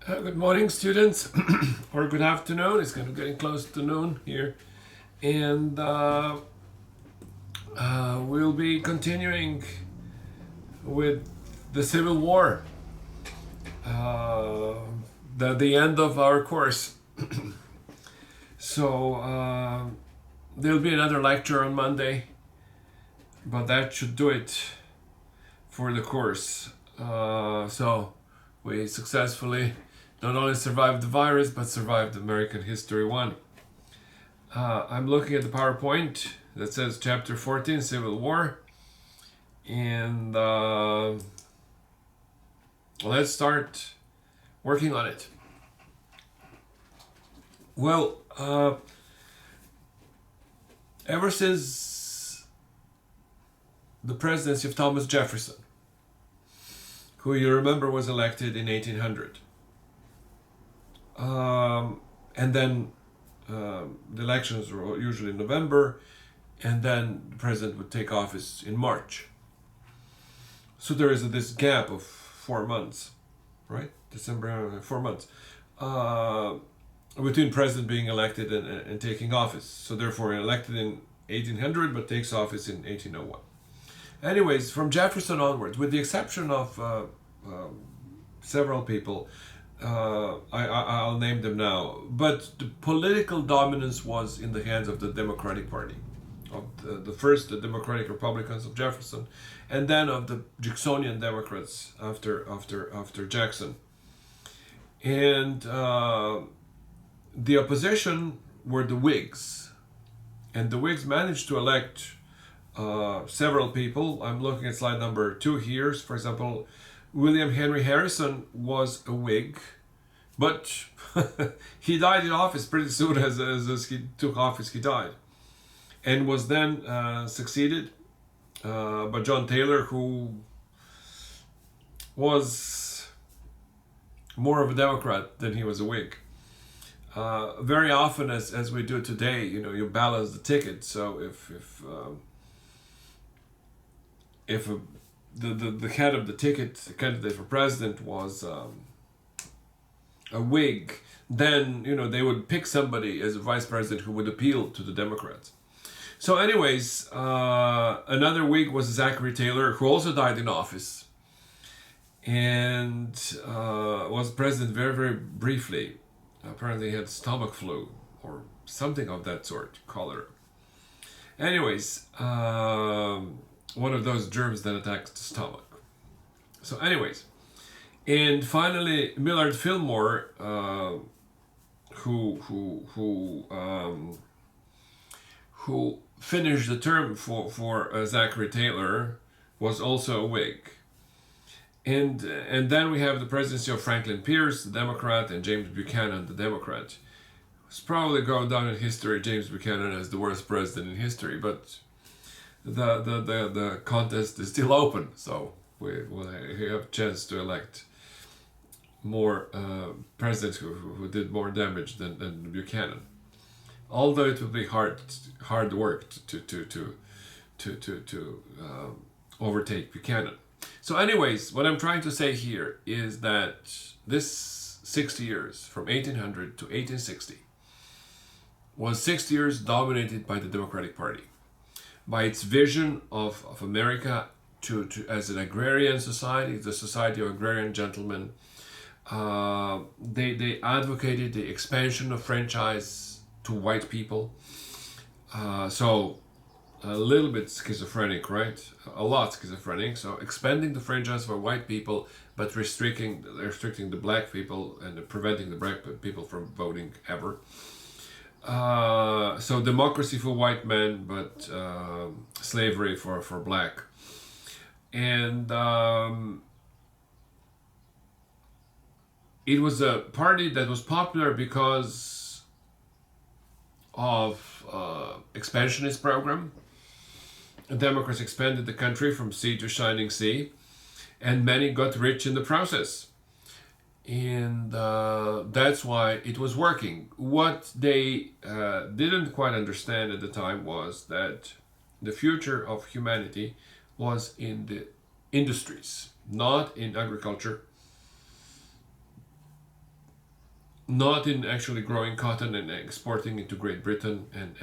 Good morning, students, or good afternoon. It's kind of getting close to noon here, and we'll be continuing with the Civil War, uh, the end of our course. So there'll be another lecture on Monday, but that should do it for the course. So we successfully not only survived the virus, but survived American History 1. I'm looking at the PowerPoint that says Chapter 14, Civil War. And let's start working on it. Well, ever since the presidency of Thomas Jefferson, who you remember was elected in 1800, and then the elections were usually in November, and then the president would take office in March. So there is this gap of 4 months, right? December, 4 months, between president being elected and taking office. So therefore, elected in 1800, but takes office in 1801. Anyways, from Jefferson onwards, with the exception of several people, I'll name them now, but the political dominance was in the hands of the Democratic Party, of the first the Democratic Republicans of Jefferson, and then of the Jacksonian Democrats after Jackson. And the opposition were the Whigs, and the Whigs managed to elect several people. I'm looking at slide number 2 here. For example, William Henry Harrison was a Whig, but he died in office pretty soon. As he took office, he died, and was then succeeded by John Taylor, who was more of a Democrat than he was a Whig. Very often, as we do today, you balance the ticket. So if the head of the ticket, the candidate for president, was a Whig, then they would pick somebody as a vice president who would appeal to the Democrats. So, anyways, another Whig was Zachary Taylor, who also died in office, and was president very, very briefly. Apparently, he had stomach flu or something of that sort, cholera. Anyways, one of those germs that attacks the stomach. So, anyways, and finally, Millard Fillmore, who finished the term for Zachary Taylor, was also a Whig. And then we have the presidency of Franklin Pierce, the Democrat, and James Buchanan, the Democrat. It's probably going down in history, James Buchanan, as the worst president in history, but the contest is still open, so we have a chance to elect more presidents who did more damage than Buchanan. Although it will be hard work to overtake Buchanan. So, anyways, what I'm trying to say here is that this 60 years, from 1800 to 1860, was 6 years dominated by the Democratic Party, by its vision of America as an agrarian society, the society of agrarian gentlemen. They advocated the expansion of franchise to white people. So a little bit schizophrenic, right? A lot schizophrenic. So expanding the franchise for white people, but restricting the black people and preventing the black people from voting ever. So democracy for white men, but slavery for black. And it was a party that was popular because of expansionist program. The Democrats expanded the country from sea to shining sea, and many got rich in the process. And that's why it was working. What they didn't quite understand at the time was that the future of humanity was in the industries, not in agriculture, not in actually growing cotton and exporting into Great Britain and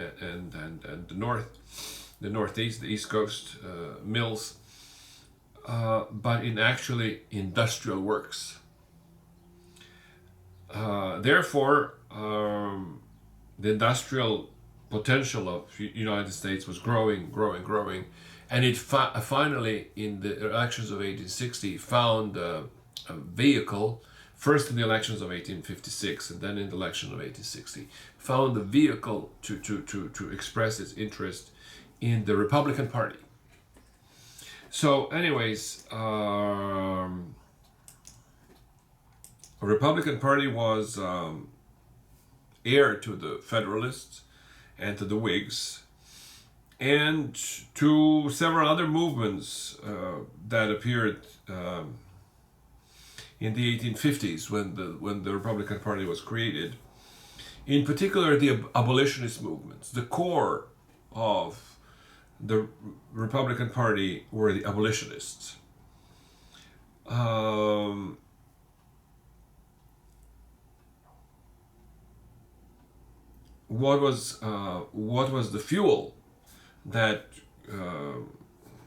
the northeast, the east coast mills, but in actually industrial works. Therefore, the industrial potential of United States was growing, and it finally, in the elections of 1860, found a vehicle. First in the elections of 1856, and then in the election of 1860, found a vehicle to express its interest in the Republican Party. So, anyways, the Republican Party was heir to the Federalists and to the Whigs, and to several other movements that appeared in the 1850s when the Republican Party was created. In particular, the abolitionist movements. The core of the Republican Party were the abolitionists. What was the fuel that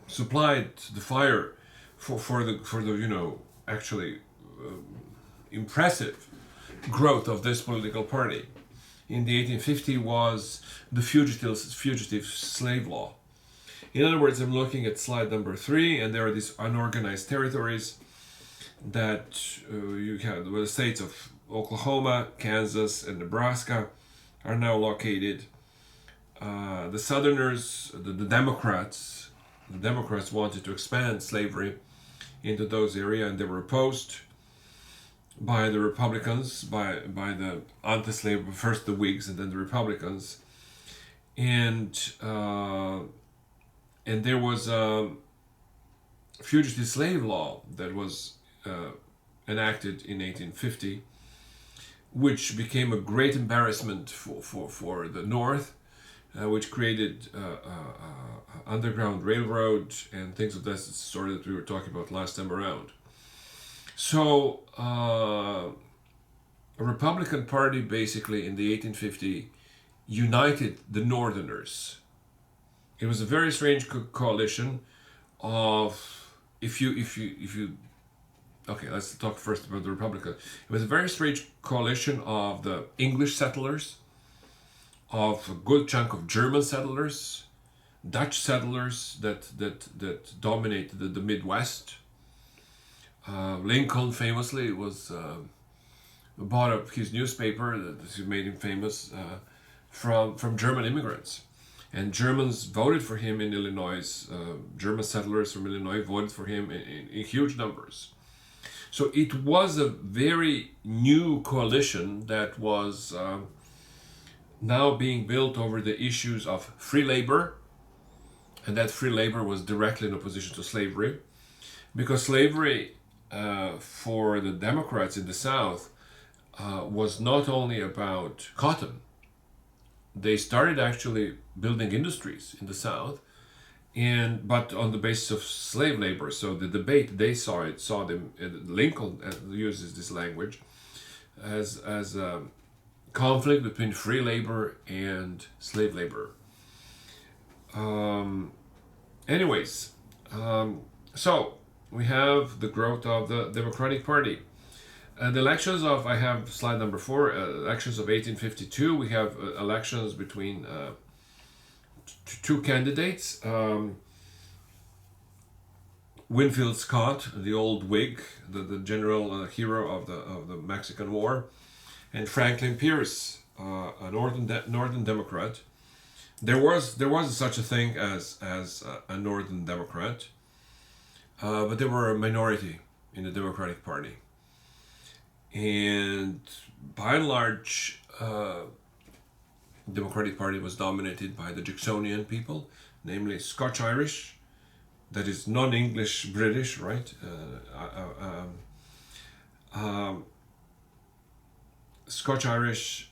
supplied the fire for the actually impressive growth of this political party in the 1850s was the fugitive slave law. In other words, I'm looking at slide number 3, and there are these unorganized territories that you have, where the states of Oklahoma, Kansas, and Nebraska are now located. The Southerners, the Democrats wanted to expand slavery into those areas, and they were opposed by the Republicans, by the anti-slave, first the Whigs and then the Republicans, and there was a fugitive slave law that was enacted in 1850, which became a great embarrassment for the North, which created underground railroad and things of that sort that we were talking about last time around. So, a Republican Party basically in the 1850 united the Northerners. It was a very strange coalition of, okay, let's talk first about the Republican. It was a very strange coalition of the English settlers, of a good chunk of German settlers, Dutch settlers that dominated the Midwest. Lincoln famously was bought up his newspaper that made him famous from German immigrants, and Germans voted for him in Illinois. German settlers from Illinois voted for him in huge numbers. So it was a very new coalition that was now being built over the issues of free labor, and that free labor was directly in opposition to slavery, because slavery for the Democrats in the South was not only about cotton. They started actually building industries in the South, but on the basis of slave labor. So the debate, they saw them. Lincoln uses this language as a conflict between free labor and slave labor. So we have the growth of the Democratic Party. The elections of, I have slide number 4, elections of 1852, we have elections between two candidates. Winfield Scott, the old Whig, the general hero of the Mexican War, and Franklin Pierce, a Northern Democrat. There was such a thing as a Northern Democrat, but they were a minority in the Democratic Party. And by and large, Democratic Party was dominated by the Jacksonian people, namely Scotch-Irish, that is non-English British, right? Scotch-Irish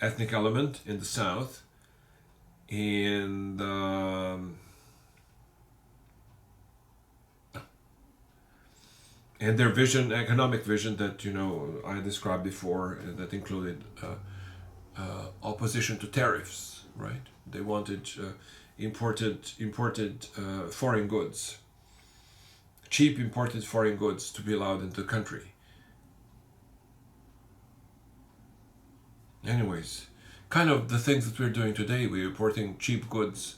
ethnic element in the South, and and their vision, economic vision that I described before, that included opposition to tariffs. Right? They wanted imported foreign goods, cheap imported foreign goods, to be allowed into the country. Anyways, kind of the things that we're doing today. We're importing cheap goods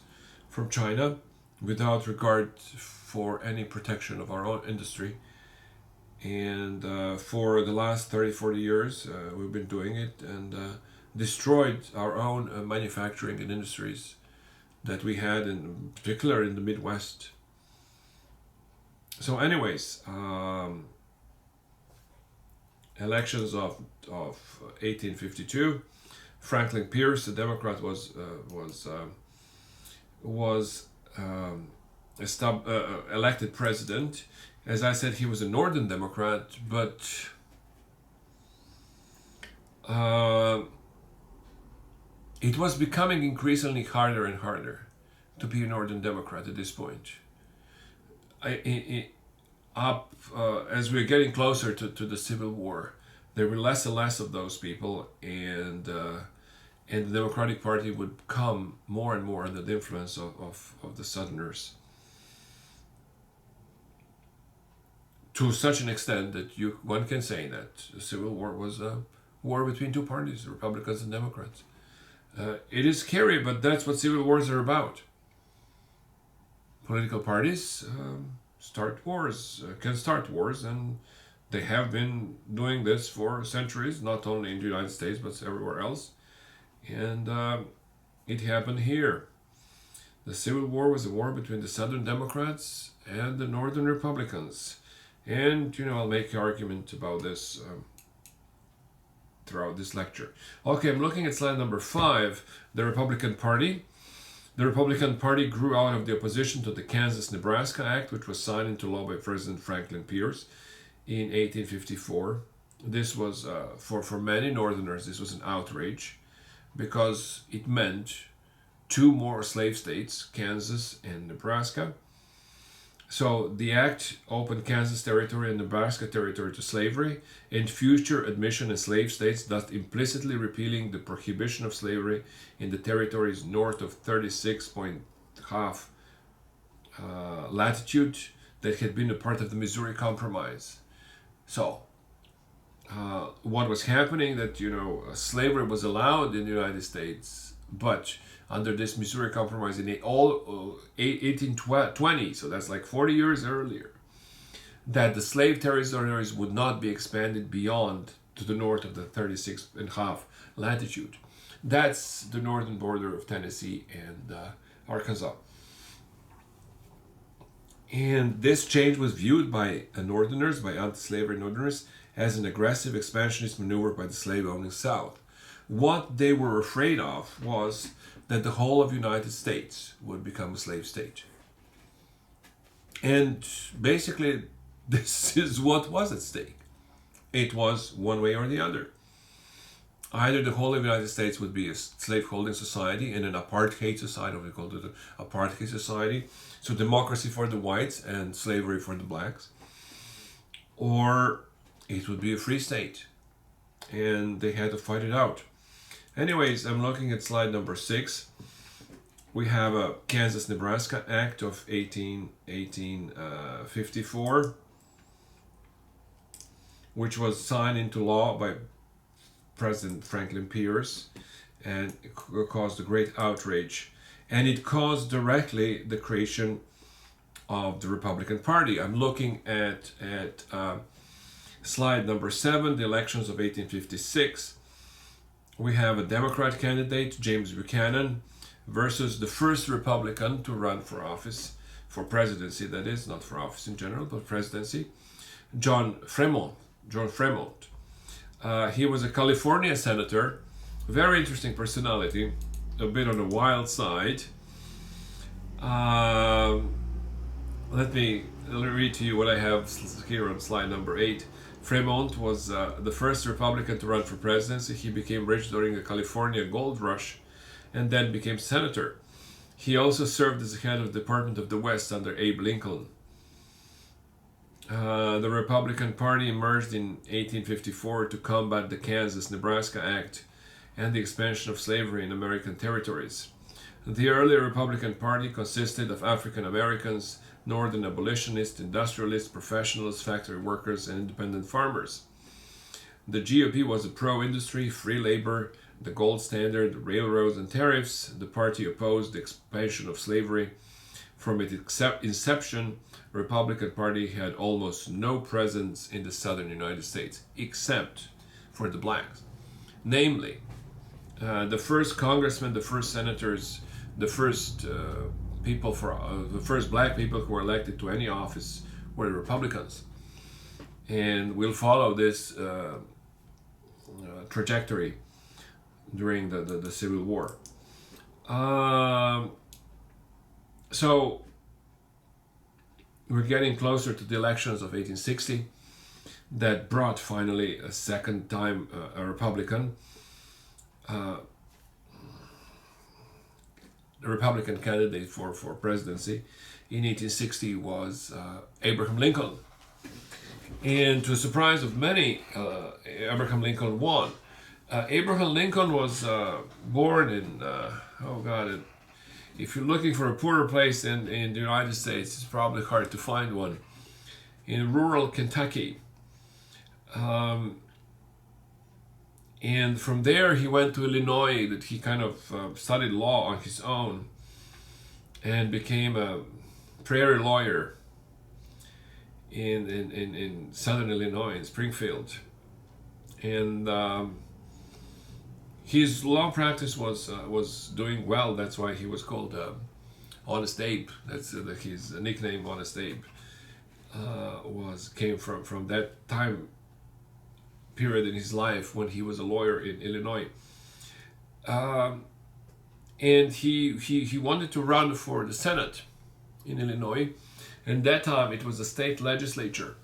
from China without regard for any protection of our own industry. And for the last 30, 40 years, we've been doing it, and destroyed our own manufacturing and industries that we had, in particular in the Midwest. So anyways, elections of 1852, Franklin Pierce, the Democrat, was elected president. As I said, he was a Northern Democrat, but it was becoming increasingly harder and harder to be a Northern Democrat at this point. As we're getting closer to the Civil War, there were less and less of those people, and the Democratic Party would come more and more under the influence of the Southerners, to such an extent that one can say that the Civil War was a war between two parties, Republicans and Democrats. It is scary, but that's what civil wars are about. Political parties can start wars, and they have been doing this for centuries, not only in the United States but everywhere else. And it happened here. The Civil War was a war between the Southern Democrats and the Northern Republicans. And I'll make an argument about this throughout this lecture. Okay, I'm looking at slide number 5, the Republican Party. The Republican Party grew out of the opposition to the Kansas-Nebraska Act, which was signed into law by President Franklin Pierce in 1854. This was, for many Northerners, this was an outrage, because it meant 2 more slave states, Kansas and Nebraska. So the act opened Kansas Territory and Nebraska Territory to slavery and future admission as slave states, thus implicitly repealing the prohibition of slavery in the territories north of 36.5 latitude that had been a part of the Missouri Compromise. So what was happening, that slavery was allowed in the United States, but under this Missouri Compromise in 1820, so that's like 40 years earlier, that the slave territories would not be expanded beyond to the north of the 36.5 latitude. That's the northern border of Tennessee and Arkansas. And this change was viewed by Northerners, by anti-slavery Northerners, as an aggressive expansionist maneuver by the slave-owning South. What they were afraid of was that the whole of the United States would become a slave state. And basically, this is what was at stake. It was one way or the other. Either the whole of the United States would be a slave-holding society and an apartheid society, what we call it an apartheid society, so democracy for the whites and slavery for the blacks, or it would be a free state, and they had to fight it out. Anyways, I'm looking at slide number 6. We have a Kansas-Nebraska Act of 1854, which was signed into law by President Franklin Pierce, and it caused a great outrage. And it caused directly the creation of the Republican Party. I'm looking at slide number 7, the elections of 1856. We have a Democrat candidate, James Buchanan, versus the first Republican to run for office, for presidency, that is, not for office in general, but presidency, John Fremont. He was a California senator, very interesting personality, a bit on the wild side. Let me read to you what I have here on slide number 8. Fremont was the first Republican to run for presidency. He became rich during the California gold rush and then became senator. He also served as the head of the Department of the West under Abe Lincoln. The Republican Party emerged in 1854 to combat the Kansas-Nebraska Act and the expansion of slavery in American territories. The early Republican Party consisted of African Americans, Northern abolitionists, industrialists, professionals, factory workers, and independent farmers. The GOP was a pro-industry, free labor, the gold standard, railroads, and tariffs. The party opposed the expansion of slavery. From its inception, the Republican Party had almost no presence in the southern United States, except for the blacks. Namely, the first congressmen, the first senators, the first the first black people who were elected to any office were the Republicans, and we'll follow this trajectory during the Civil War. So we're getting closer to the elections of 1860 that brought finally a second time a Republican. The Republican candidate for presidency in 1860 was Abraham Lincoln. And to the surprise of many, Abraham Lincoln won. Abraham Lincoln was born in, if you're looking for a poorer place in the United States, it's probably hard to find one, in rural Kentucky. And from there, he went to Illinois, that he kind of studied law on his own and became a prairie lawyer in southern Illinois, in Springfield. And his law practice was doing well. That's why he was called Honest Abe. That's his nickname, Honest Abe, came from that time period in his life when he was a lawyer in Illinois. And he wanted to run for the Senate in Illinois. And that time it was the state legislature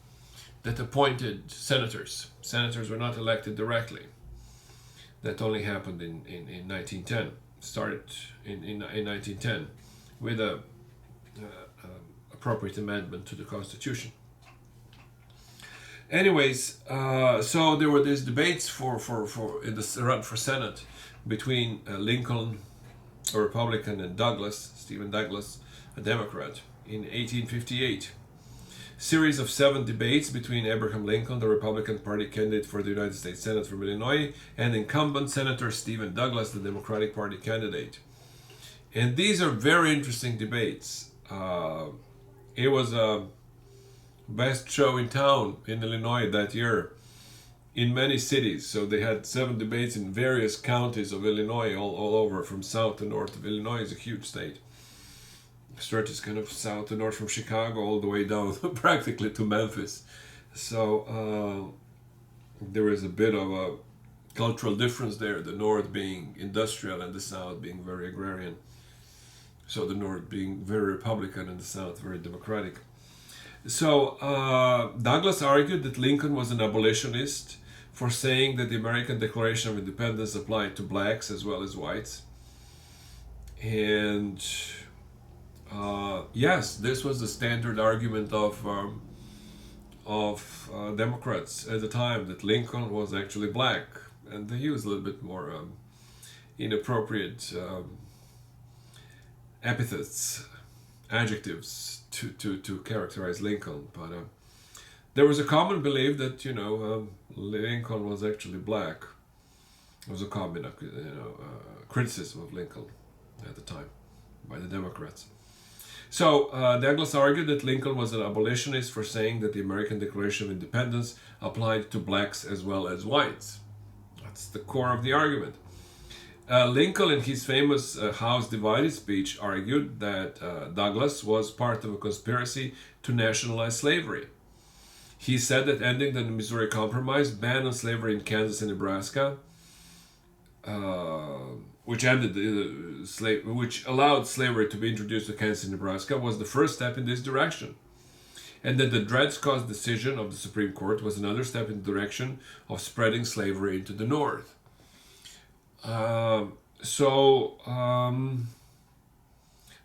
that appointed senators. Senators were not elected directly. That only happened in 1910. Started in 1910 with a appropriate amendment to the Constitution. Anyways, so there were these debates for in the run for Senate between Lincoln, a Republican, and Stephen Douglas, a Democrat, in 1858. Series of 7 debates between Abraham Lincoln, the Republican Party candidate for the United States Senate from Illinois, and incumbent Senator Stephen Douglas, the Democratic Party candidate. And these are very interesting debates. It was a best show in town in Illinois that year in many cities. So they had 7 debates in various counties of Illinois, all over, from south to north of Illinois. Is a huge state. Stretches kind of south to north from Chicago all the way down practically to Memphis. So there is a bit of a cultural difference there, the north being industrial and the south being very agrarian. So the north being very Republican and the south very Democratic. So Douglas argued that Lincoln was an abolitionist for saying that the American Declaration of Independence applied to blacks as well as whites. And yes, this was the standard argument of Democrats at the time, that Lincoln was actually black, and they used a little bit more inappropriate epithets, adjectives to characterize Lincoln. But there was a common belief that Lincoln was actually black. It was a common criticism of Lincoln at the time by the Democrats. So Douglas argued that Lincoln was an abolitionist for saying that the American Declaration of Independence applied to blacks as well as whites. That's the core of the argument. Lincoln, in his famous House Divided speech, argued that Douglas was part of a conspiracy to nationalize slavery. He said that ending the Missouri Compromise, ban on slavery in Kansas and Nebraska, which allowed slavery to be introduced to Kansas and Nebraska, was the first step in this direction. And that the Dred Scott decision of the Supreme Court was another step in the direction of spreading slavery into the North.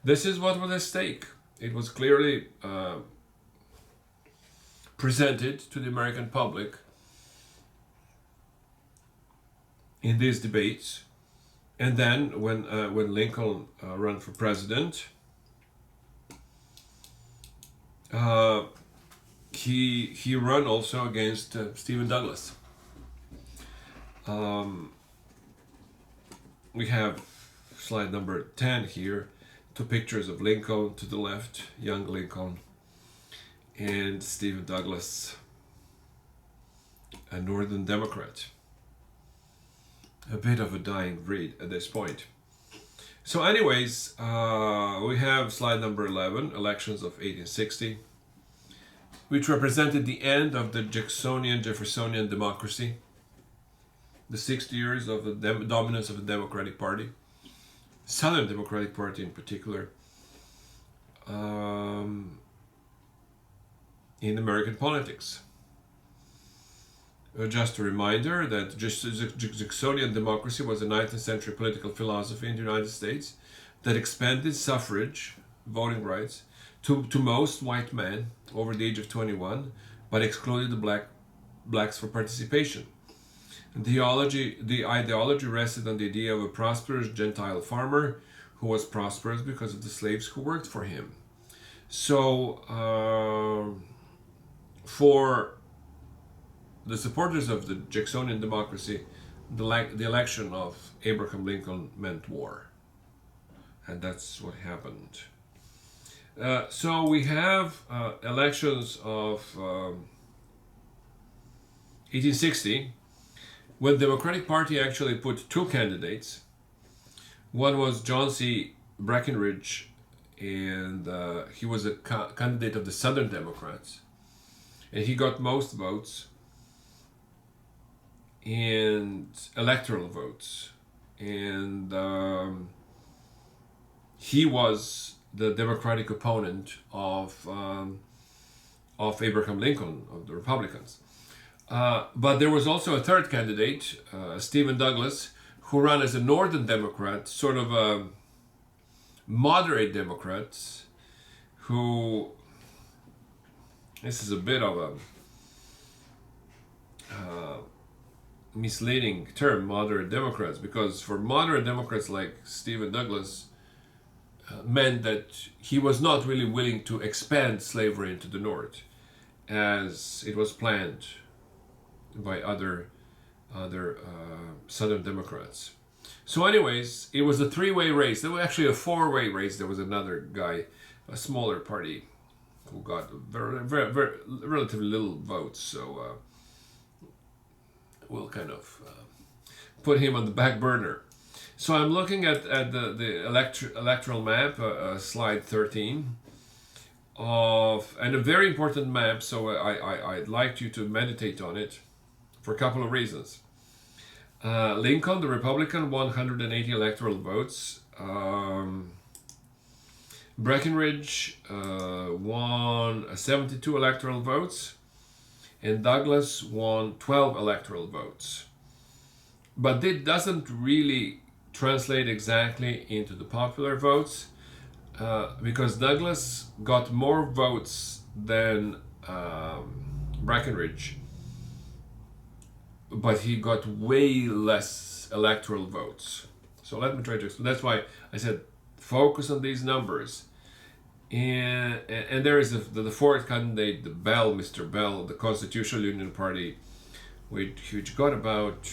This is what was at stake. It was clearly presented to the American public in these debates. And then when Lincoln ran for president, he ran also against Stephen Douglas. We have slide number 10 here, two pictures of Lincoln to the left, young Lincoln, and Stephen Douglas, a Northern Democrat. A bit of a dying breed at this point. So anyways, we have slide number 11, elections of 1860, which represented the end of the Jacksonian Jeffersonian democracy, the 60 years of the dominance of the Democratic Party, Southern Democratic Party in particular, in American politics. Just a reminder that Jacksonian democracy was a 19th century political philosophy in the United States that expanded suffrage, voting rights, to most white men over the age of 21, but excluded the blacks for participation. The ideology rested on the idea of a prosperous Gentile farmer who was prosperous because of the slaves who worked for him. So, for the supporters of the Jacksonian democracy, the election of Abraham Lincoln meant war. And that's what happened. So we have elections of 1860, when the Democratic Party actually put two candidates. One was John C. Breckinridge, and he was a candidate of the Southern Democrats, and he got most votes and electoral votes, and he was the Democratic opponent of Abraham Lincoln, of the Republicans. But there was also a third candidate, Stephen Douglas, who ran as a Northern Democrat, sort of a moderate Democrat, who, this is a bit of a misleading term, moderate Democrats, because for moderate Democrats like Stephen Douglas, meant that he was not really willing to expand slavery into the North, as it was planned by other Southern Democrats. So anyways, it was a three-way race. There was actually a four-way race. There was another guy, a smaller party, who got very relatively little votes. So we'll kind of put him on the back burner. So I'm looking at the electoral map, slide 13, and a very important map. So I'd like you to meditate on it for a couple of reasons. Lincoln, the Republican, won 180 electoral votes. Breckinridge won 72 electoral votes, and Douglas won 12 electoral votes. But it doesn't really translate exactly into the popular votes, because Douglas got more votes than Breckinridge, but he got way less electoral votes. So let me try to explain. That's why I said focus on these numbers. And there is the fourth candidate, Mr. Bell, the Constitutional Union Party, which got about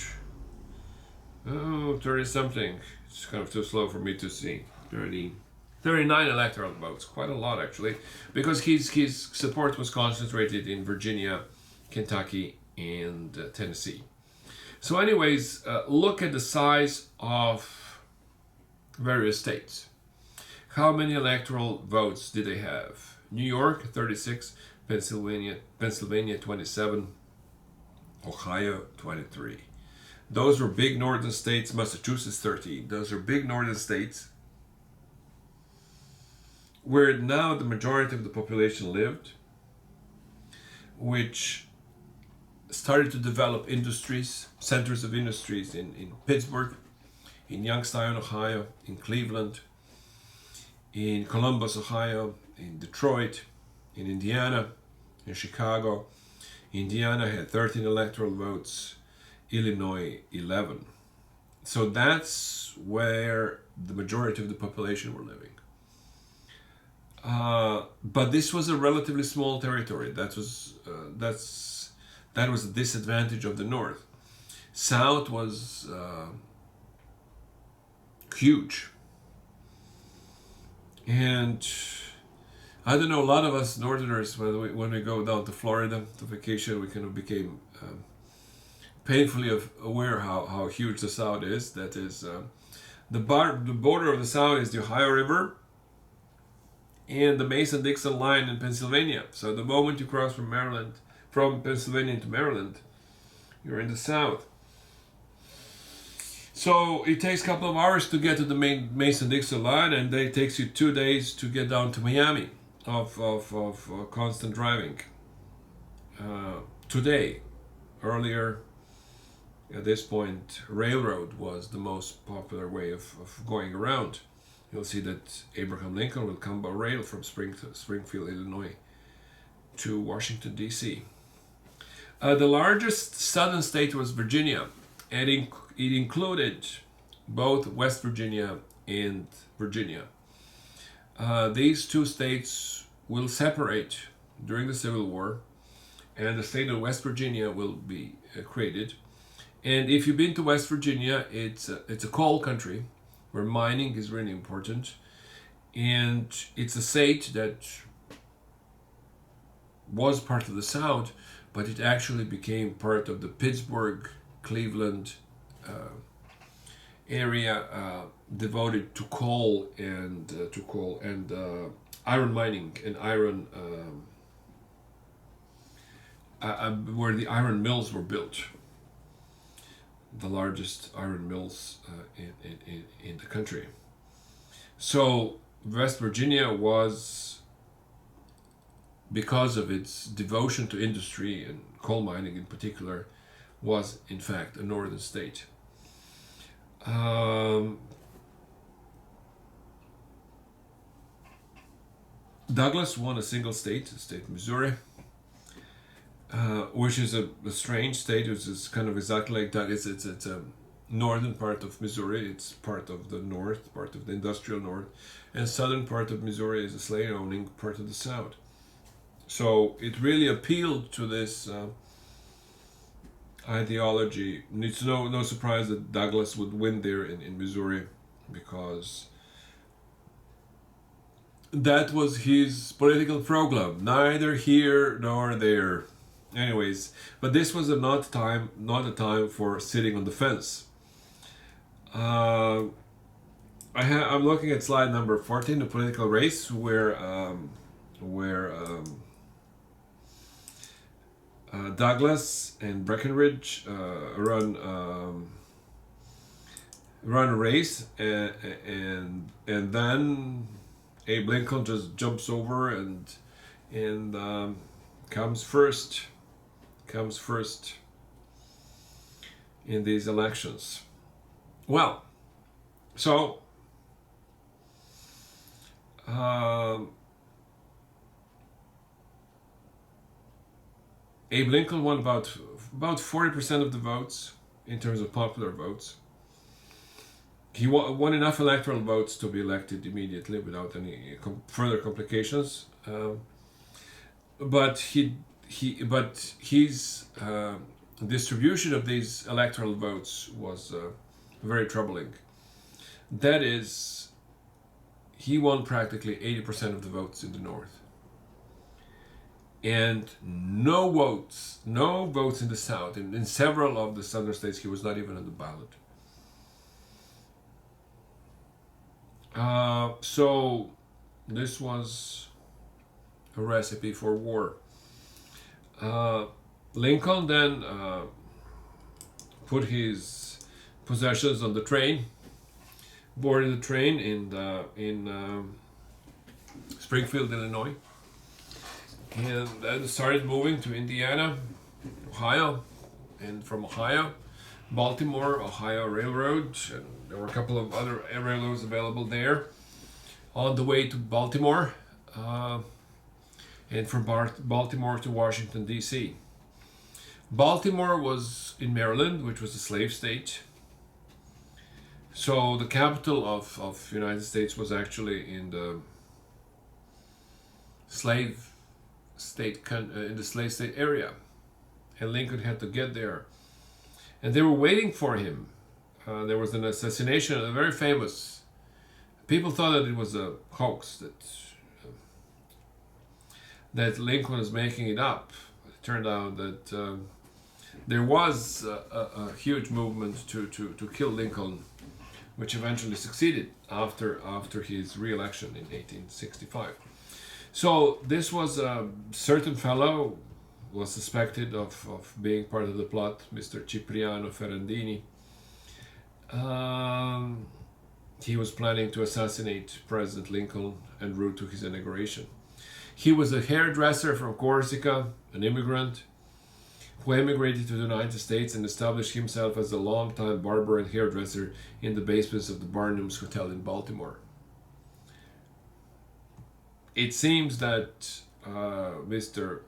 30 something. It's kind of too slow for me to see. 39 electoral votes, quite a lot actually, because his support was concentrated in Virginia, Kentucky, and Tennessee. So anyways, look at the size of various states. How many electoral votes did they have? New York, 36, Pennsylvania 27, Ohio, 23. Those were big northern states. Massachusetts, 13. Those are big northern states where now the majority of the population lived, which started to develop industries, centers of industries in Pittsburgh, in Youngstown, Ohio, in Cleveland, in Columbus, Ohio, in Detroit, in Indiana, in Chicago, Indiana had 13 electoral votes, Illinois 11. So that's where the majority of the population were living. But this was a relatively small territory. That was a disadvantage of the North. South was huge, and I don't know. A lot of us Northerners, when we go down to Florida to vacation, we kind of became painfully aware how huge the South is. That is, the border of the South is the Ohio River and the Mason-Dixon line in Pennsylvania. So the moment you cross from Pennsylvania into Maryland, you're in the South. So it takes a couple of hours to get to the main Mason-Dixon line, and it takes you 2 days to get down to Miami of constant driving. Today, earlier, at this point, railroad was the most popular way of going around. You'll see that Abraham Lincoln will come by rail from Springfield, Illinois to Washington, D.C. The largest southern state was Virginia, and it included both West Virginia and Virginia. These two states will separate during the Civil War, and the state of West Virginia will be created. And if you've been to West Virginia, it's a coal country where mining is really important, and it's a state that was part of the South, but it actually became part of the Pittsburgh, Cleveland area devoted to coal and iron mining and iron where the iron mills were built, the largest iron mills in the country. So West Virginia was, because of its devotion to industry and coal mining in particular, was in fact a northern state. Douglas won a single state, the state of Missouri, which is a strange state. It's kind of exactly like Douglas. It's a northern part of Missouri. It's part of the north, part of the industrial north, and southern part of Missouri is a slave-owning part of the South. So it really appealed to this ideology. It's no surprise that Douglas would win there in Missouri, because that was his political program. Neither here nor there. Anyways, but this was not a time for sitting on the fence. I'm looking at slide number 14, the political race, where Douglas and Breckinridge run a race, and then Abe Lincoln just jumps over and comes first in these elections. Well, so Abe Lincoln won about 40% of the votes in terms of popular votes. He won enough electoral votes to be elected immediately without any further complications. But his distribution of these electoral votes was very troubling. That is, he won practically 80% of the votes in the North, and no votes in the South. In several of the southern states, he was not even on the ballot. So this was a recipe for war. Lincoln then put his possessions on the train, boarded the train in Springfield, Illinois, and then started moving to Indiana, Ohio, and from Ohio, Baltimore, Ohio Railroad, and there were a couple of other railroads available there. On the way to Baltimore, and from Baltimore to Washington, D.C. Baltimore was in Maryland, which was a slave state. So the capital of United States was actually in the slave in the slave state area, and Lincoln had to get there, and they were waiting for him. There was an assassination, a very famous. People thought that it was a hoax, that Lincoln was making it up. It turned out that there was a huge movement to kill Lincoln, which eventually succeeded after his re-election in 1865. So this was a certain fellow was suspected of being part of the plot, Mr. Cipriano Ferrandini. He was planning to assassinate President Lincoln en route to his inauguration. He was a hairdresser from Corsica, an immigrant who emigrated to the United States and established himself as a longtime barber and hairdresser in the basements of the Barnum's Hotel in Baltimore. It seems that Mr.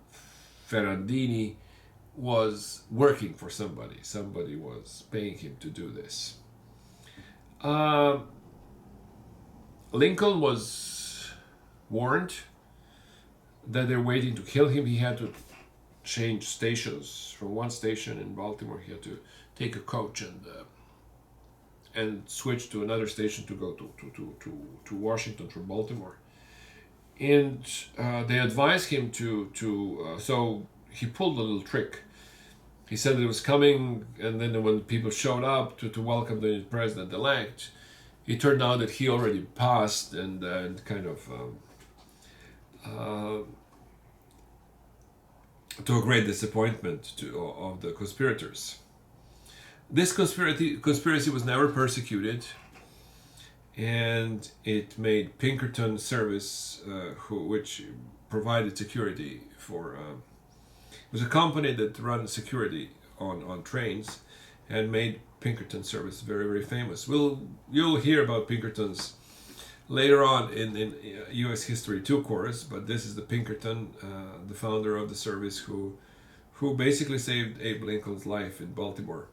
Ferrandini was working for somebody. Somebody was paying him to do this. Lincoln was warned that they're waiting to kill him. He had to change stations. From one station in Baltimore, he had to take a coach and switch to another station to go to Washington from Baltimore. And they advised him so he pulled a little trick. He said it was coming, and then when people showed up to welcome the president-elect, it turned out that he already passed, and kind of to a great disappointment of the conspirators. This conspiracy was never persecuted, and it made Pinkerton Service, which provided security for. It was a company that ran security on trains, and made Pinkerton Service very, very famous. You'll hear about Pinkertons later on in U.S. History 2 course, but this is the Pinkerton, the founder of the service, who basically saved Abe Lincoln's life in Baltimore.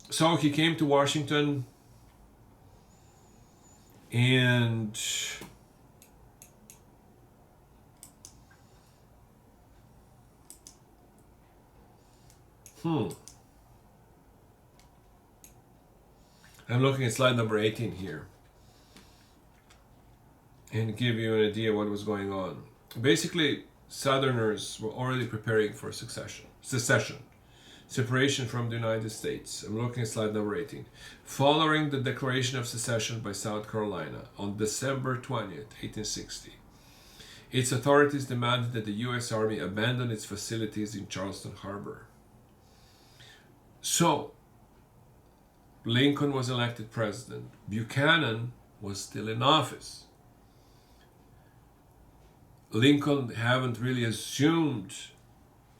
So he came to Washington, and I'm looking at slide number 18 here, and give you an idea what was going on. Basically, Southerners were already preparing for secession, separation from the United States. I'm looking at slide number 18. Following the declaration of secession by South Carolina on December 20th, 1860, its authorities demanded that the U.S. Army abandon its facilities in Charleston Harbor. So, Lincoln was elected president. Buchanan was still in office. Lincoln haven't really assumed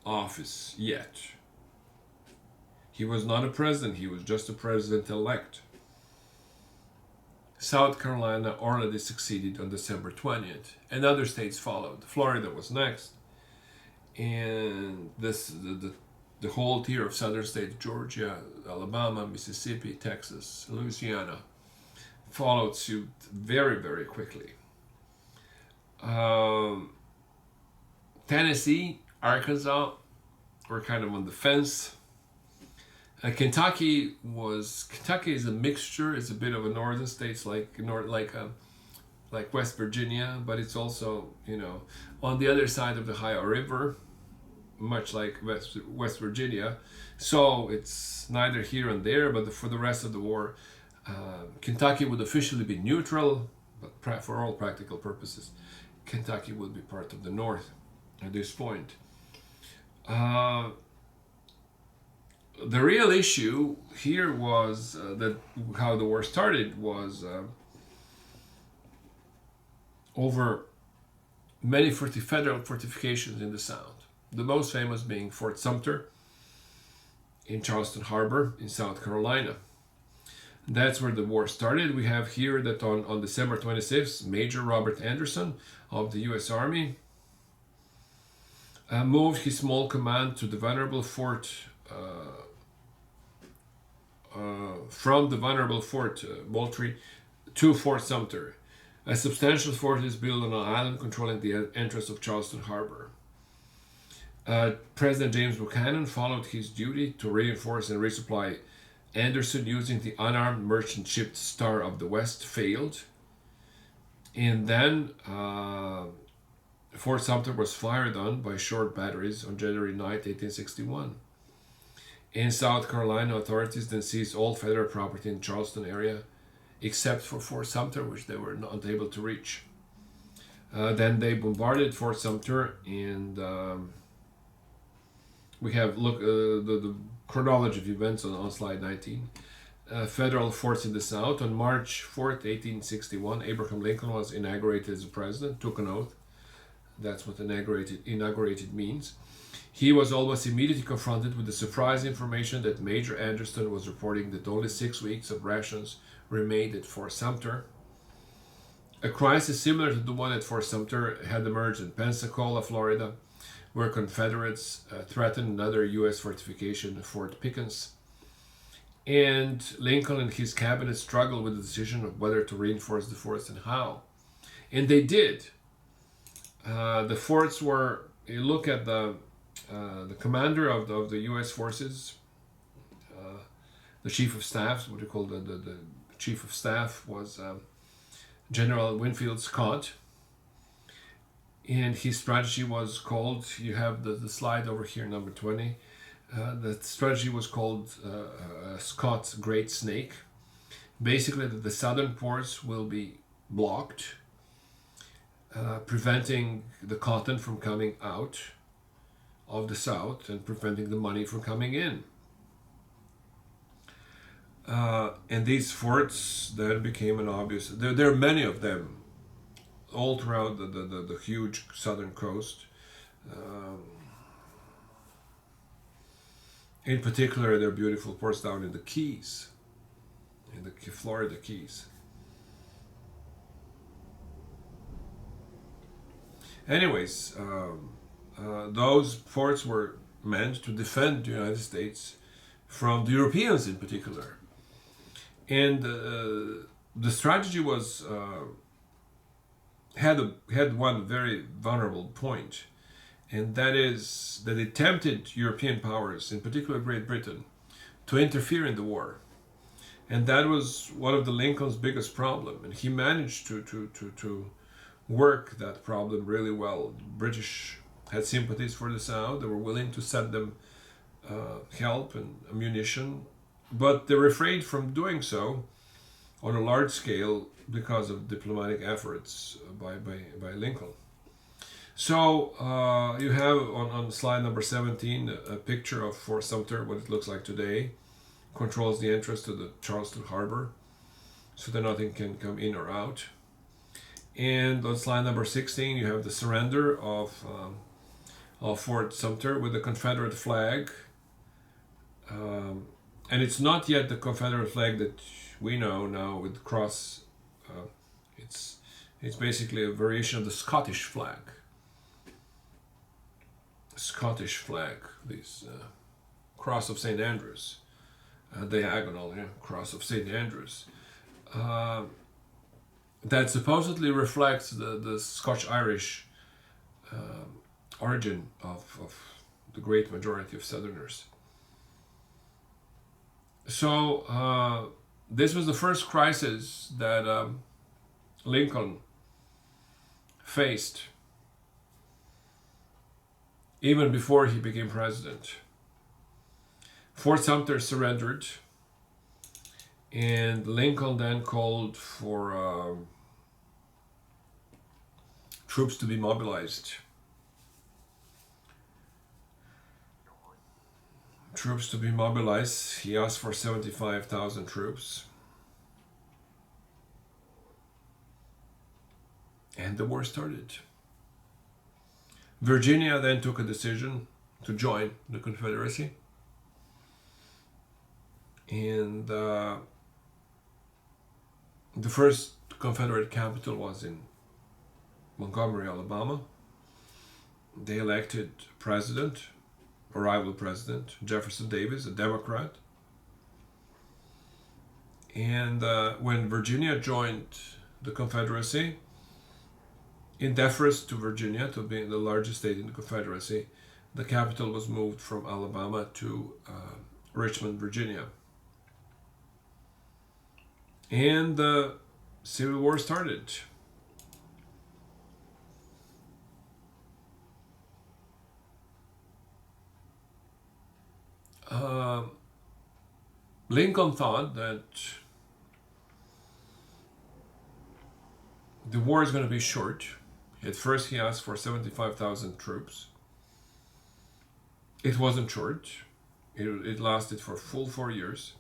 office yet. He was not a president, he was just a president-elect. South Carolina already succeeded on December 20th, and other states followed. Florida was next, and the whole tier of southern states, Georgia, Alabama, Mississippi, Texas, Louisiana, followed suit very, very quickly. Tennessee, Arkansas were kind of on the fence. Kentucky is a mixture. It's a bit of a northern states like West Virginia, but it's also, on the other side of the Ohio River, much like West Virginia. So it's neither here and there, but for the rest of the war, Kentucky would officially be neutral, but for all practical purposes, Kentucky would be part of the North at this point. The real issue here was that how the war started was over many federal fortifications in the South. The most famous being Fort Sumter in Charleston Harbor in South Carolina. That's where the war started. We have here that on December 26th, Major Robert Anderson of the U.S. Army moved his small command to the vulnerable fort from the vulnerable Fort Moultrie to Fort Sumter. A substantial fort is built on an island controlling the entrance of Charleston Harbor. President James Buchanan followed his duty to reinforce and resupply Anderson using the unarmed merchant ship Star of the West failed. And then Fort Sumter was fired on by short batteries on January 9th, 1861. In South Carolina, authorities then seized all federal property in the Charleston area, except for Fort Sumter, which they were not able to reach. Then they bombarded Fort Sumter, and we have the chronology of events on slide 19. Federal forts in the South. On March 4th, 1861, Abraham Lincoln was inaugurated as president, took an oath. That's what inaugurated means. He was almost immediately confronted with the surprise information that Major Anderson was reporting that only 6 weeks of rations remained at Fort Sumter. A crisis similar to the one at Fort Sumter had emerged in Pensacola, Florida, where Confederates threatened another U.S. fortification, Fort Pickens. And Lincoln and his cabinet struggled with the decision of whether to reinforce the forts and how. And they did. The forts were, you look at the commander of the U.S. forces, the chief of staff, what you call the chief of staff was General Winfield Scott. And his strategy was called, you have the slide over here, number 20. The strategy was called Scott's Great Snake. Basically, the southern ports will be blocked, preventing the cotton from coming out of the South and preventing the money from coming in. And these forts then became an obvious. There are many of them all throughout the huge southern coast. In particular, there are beautiful ports down in the Keys, in the Florida Keys. Anyways, those forts were meant to defend the United States from the Europeans in particular. And the strategy was had one very vulnerable point, and that is that it tempted European powers, in particular Great Britain, to interfere in the war. And that was one of the Lincoln's biggest problem, and he managed to work that problem really well. The British had sympathies for the South. They were willing to send them help and ammunition, but they refrained from doing so on a large scale because of diplomatic efforts by Lincoln. So you have on slide number 17 a picture of Fort Sumter, what it looks like today. Controls the entrance to the Charleston Harbor, so that nothing can come in or out. And on slide number 16, you have the surrender of Fort Sumter with the Confederate flag. And it's not yet the Confederate flag that we know now with the cross. It's basically a variation of the Scottish flag. Scottish flag, this cross of St. Andrews, diagonal, cross of St. Andrews. That supposedly reflects the Scotch-Irish origin of the great majority of Southerners. So this was the first crisis that Lincoln faced even before he became president. Fort Sumter surrendered, and Lincoln then called for troops to be mobilized. He asked for 75,000 troops. And the war started. Virginia then took a decision to join the Confederacy. And the first Confederate capital was in Montgomery, Alabama. they elected president, a rival president, Jefferson Davis, a Democrat. And when Virginia joined the Confederacy, in deference to Virginia, to being the largest state in the Confederacy, the capital was moved from Alabama to Richmond, Virginia. And the Civil War started. Lincoln thought that the war is going to be short. At first, he asked for 75,000 troops. It wasn't short. It lasted for full 4 years.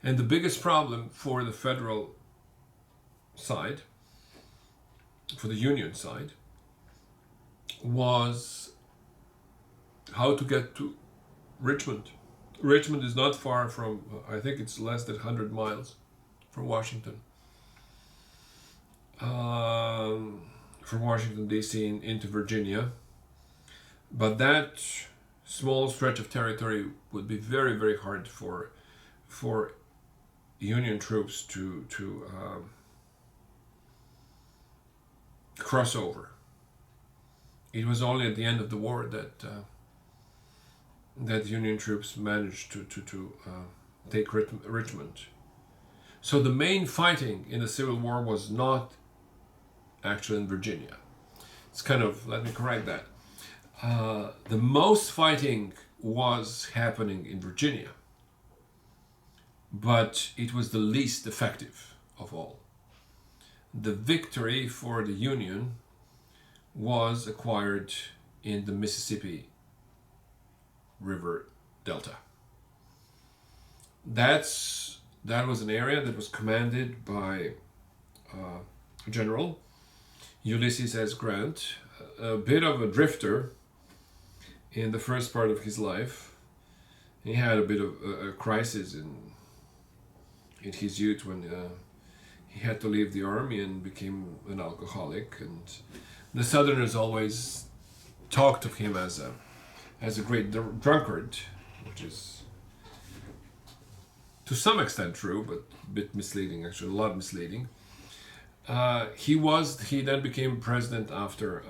And the biggest problem for the federal side, for the Union side, was how to get to Richmond. Richmond is not far from, I think it's less than 100 miles from Washington. From Washington, D.C. into Virginia. But that small stretch of territory would be very, very hard for Union troops to cross over. It was only at the end of the war that Union troops managed to take Richmond. So the main fighting in the Civil War was not actually in Virginia. It's kind of, let me correct that. The most fighting was happening in Virginia, but it was the least effective of all. The victory for the Union was acquired in the Mississippi River Delta. That was an area that was commanded by General Ulysses S. Grant, a bit of a drifter in the first part of his life. He had a bit of a crisis in his youth when he had to leave the army and became an alcoholic. And the Southerners always talked of him as a great drunkard, which is to some extent true, but a bit misleading, actually, a lot misleading. He then became president after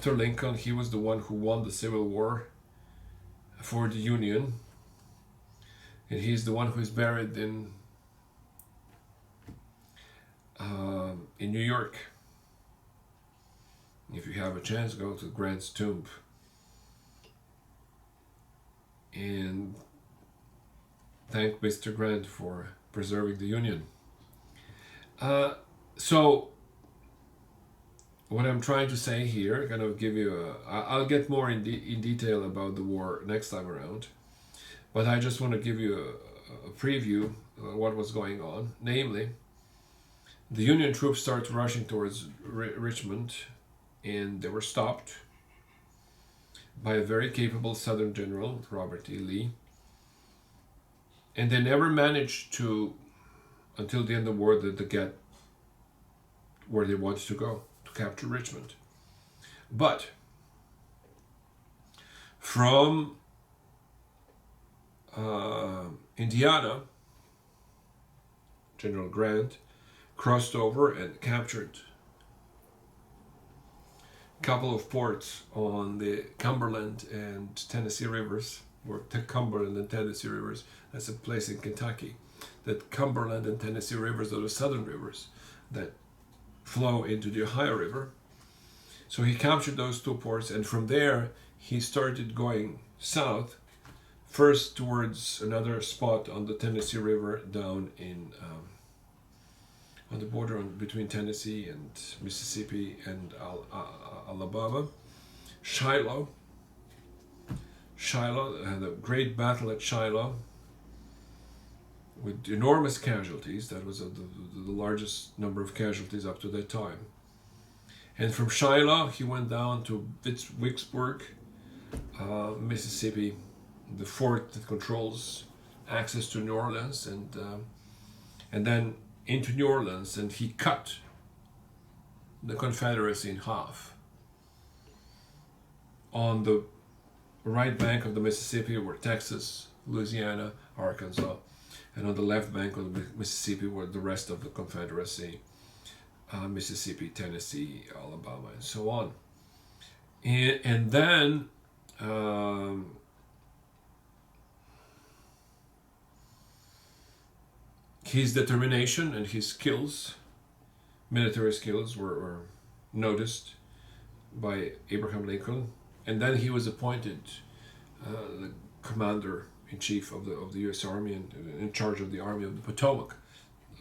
Lincoln. He was the one who won the Civil War for the Union, and he's the one who is buried in New York. If you have a chance, go to Grant's tomb and thank Mr. Grant for preserving the Union. So what I'm trying to say here, kind of give you I'll get more in detail about the war next time around, but I just want to give you a preview of what was going on. Namely, the Union troops started rushing towards Richmond, and they were stopped by a very capable Southern general, Robert E. Lee. And they never managed to, until the end of the war, to get where they wanted to go, to capture Richmond. But from Indiana, General Grant crossed over and captured a couple of ports on the Cumberland and Tennessee rivers, or Cumberland and Tennessee rivers. That's a place in Kentucky. That Cumberland and Tennessee rivers are the southern rivers that flow into the Ohio River. So he captured those two ports, and from there he started going south, first towards another spot on the Tennessee River down in on the border between Tennessee and Mississippi and Alabama. Shiloh had a great battle at Shiloh with enormous casualties. That was the largest number of casualties up to that time. And from Shiloh, he went down to Vicksburg, Mississippi, the fort that controls access to New Orleans, and then into New Orleans, and he cut the Confederacy in half. On the right bank of the Mississippi were Texas, Louisiana, Arkansas, and on the left bank of the Mississippi were the rest of the Confederacy, Mississippi, Tennessee, Alabama, and so on. And then his determination and his skills, military skills, were noticed by Abraham Lincoln, and then he was appointed the commander-in-chief of the U.S. Army and in charge of the Army of the Potomac.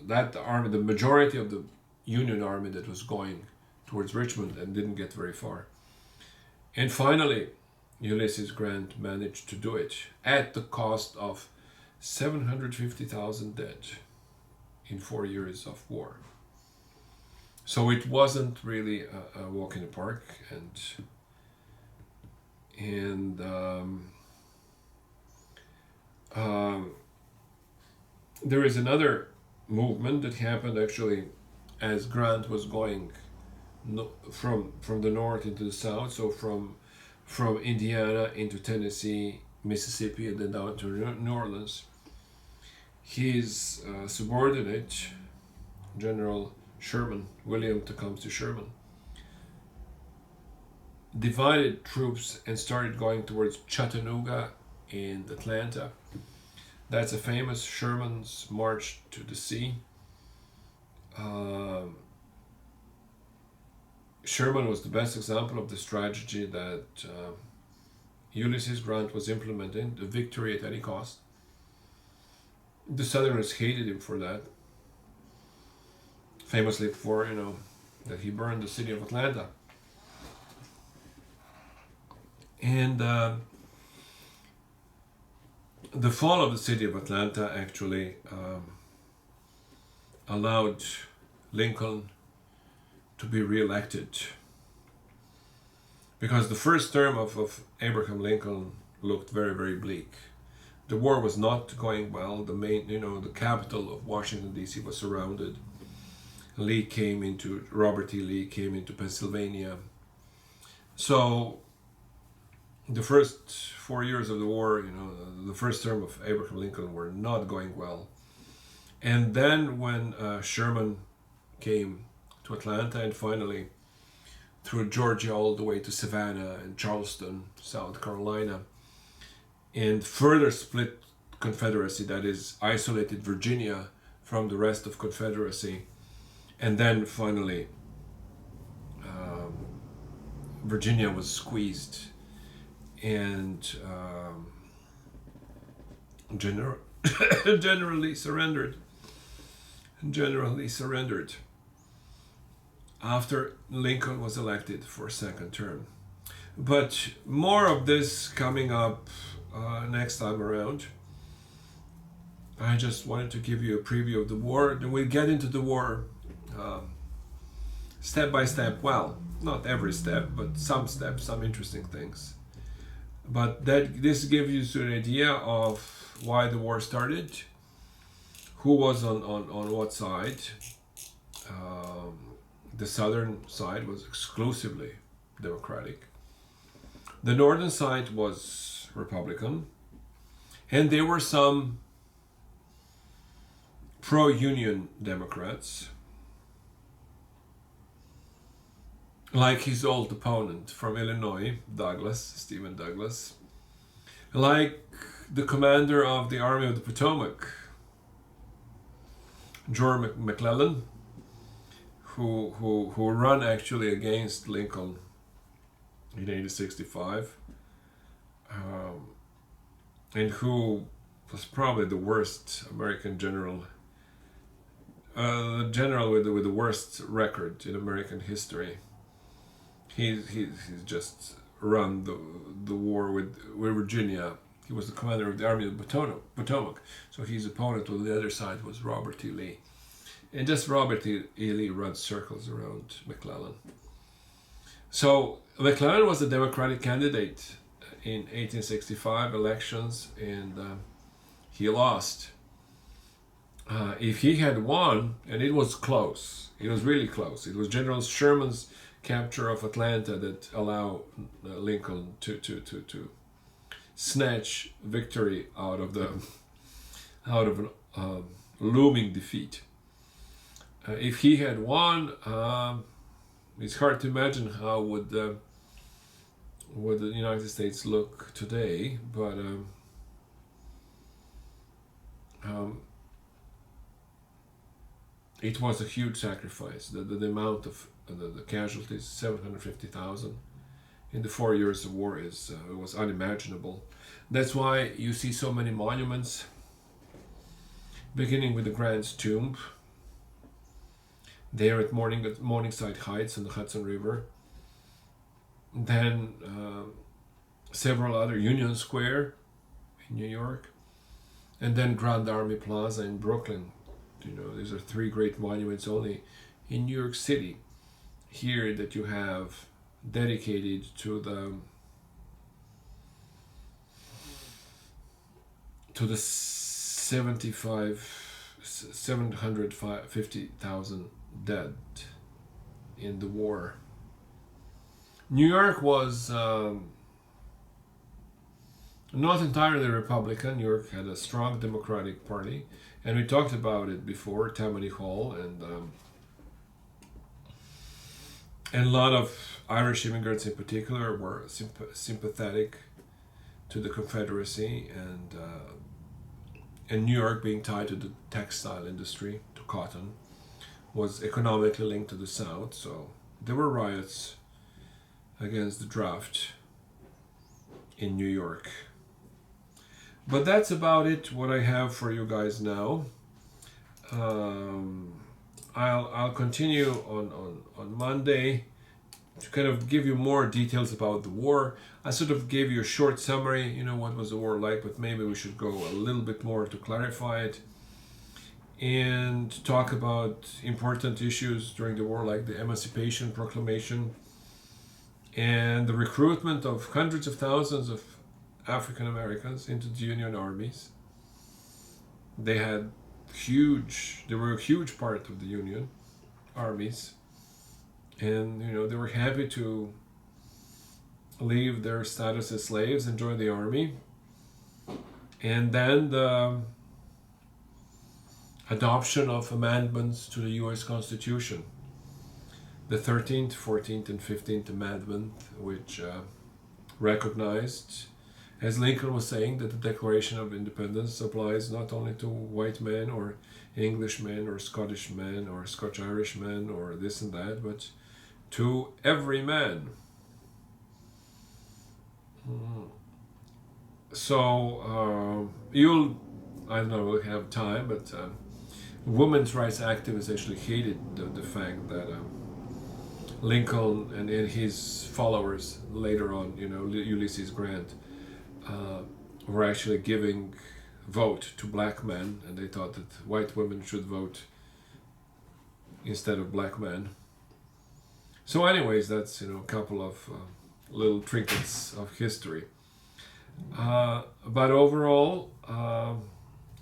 That army, the majority of the Union Army that was going towards Richmond and didn't get very far. And finally, Ulysses Grant managed to do it at the cost of 750,000 dead in 4 years of war. So it wasn't really a walk in the park, and there is another movement that happened actually as Grant was going from the north into the south, so from Indiana into Tennessee, Mississippi, and then down to New Orleans. His subordinate, General Sherman, William Tecumseh Sherman, divided troops and started going towards Chattanooga and Atlanta. That's a famous Sherman's March to the Sea. Sherman was the best example of the strategy that Ulysses Grant was implementing, the victory at any cost. The Southerners hated him for that, famously for, that he burned the city of Atlanta. And the fall of the city of Atlanta actually allowed Lincoln to be re-elected, because the first term of Abraham Lincoln looked very, very bleak. The war was not going well. The capital of Washington, D.C. was surrounded. Robert E. Lee came into Pennsylvania. So the first 4 years of the war, the first term of Abraham Lincoln were not going well. And then when Sherman came to Atlanta and finally through Georgia all the way to Savannah and Charleston, South Carolina, and further split Confederacy, that is, isolated Virginia from the rest of Confederacy, and then finally Virginia was squeezed and generally surrendered. After Lincoln was elected for a second term. But more of this coming up next time around. I just wanted to give you a preview of the war. Then we'll get into the war step by step. Well, not every step, but some steps, some interesting things. But this gives you an idea of why the war started, who was on what side. The southern side was exclusively Democratic. The northern side was Republican. And there were some pro-union Democrats, like his old opponent from Illinois, Stephen Douglas, like the commander of the Army of the Potomac, George McClellan, who ran actually against Lincoln in 1865, and who was probably the worst American general, general with the worst record in American history. He's just run the war with Virginia. He was the commander of the Army of the Potomac. So his opponent on the other side was Robert E. Lee. And just Robert E. Lee runs circles around McClellan. So McClellan was a Democratic candidate in 1865 elections, and he lost. if he had won, and it was close, it was really close. It was General Sherman's capture of Atlanta that allowed Lincoln to snatch victory out of an looming defeat. If he had won, it's hard to imagine how would the United States look today, but it was a huge sacrifice. The amount of the casualties, 750,000 in the 4 years of war, is it was unimaginable. That's why you see so many monuments, beginning with the Grant's tomb there at Morningside Heights on the Hudson River. Then several other, Union Square in New York, and then Grand Army Plaza in Brooklyn. These are three great monuments only in New York City here that you have dedicated to the 750,000 dead in the war. New York was not entirely Republican. New York had a strong Democratic Party, and we talked about it before, Tammany Hall, and a lot of Irish immigrants in particular were sympathetic to the Confederacy, and New York, being tied to the textile industry, to cotton, was economically linked to the South, so there were riots against the draft in New York. But that's about it, what I have for you guys now. I'll continue on Monday to kind of give you more details about the war. I sort of gave you a short summary, what was the war like, but maybe we should go a little bit more to clarify it and talk about important issues during the war, like the Emancipation Proclamation and the recruitment of hundreds of thousands of African Americans into the Union armies. They were a huge part of the Union armies, and they were happy to leave their status as slaves and join the army. And then the adoption of amendments to the U.S. Constitution, the 13th, 14th, and 15th Amendment, which recognized, as Lincoln was saying, that the Declaration of Independence applies not only to white men or English men or Scottish men or Scotch-Irish men or this and that, but to every man. So I don't know, we'll have time, but women's rights activists actually hated the fact that Lincoln and his followers later on, Ulysses Grant, were actually giving vote to black men, and they thought that white women should vote instead of black men. So anyways, that's a couple of little trinkets of history. But overall,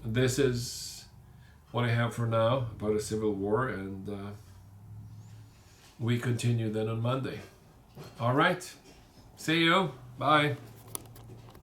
this is what I have for now about a civil war, and we continue then on Monday. All right, see you. Bye.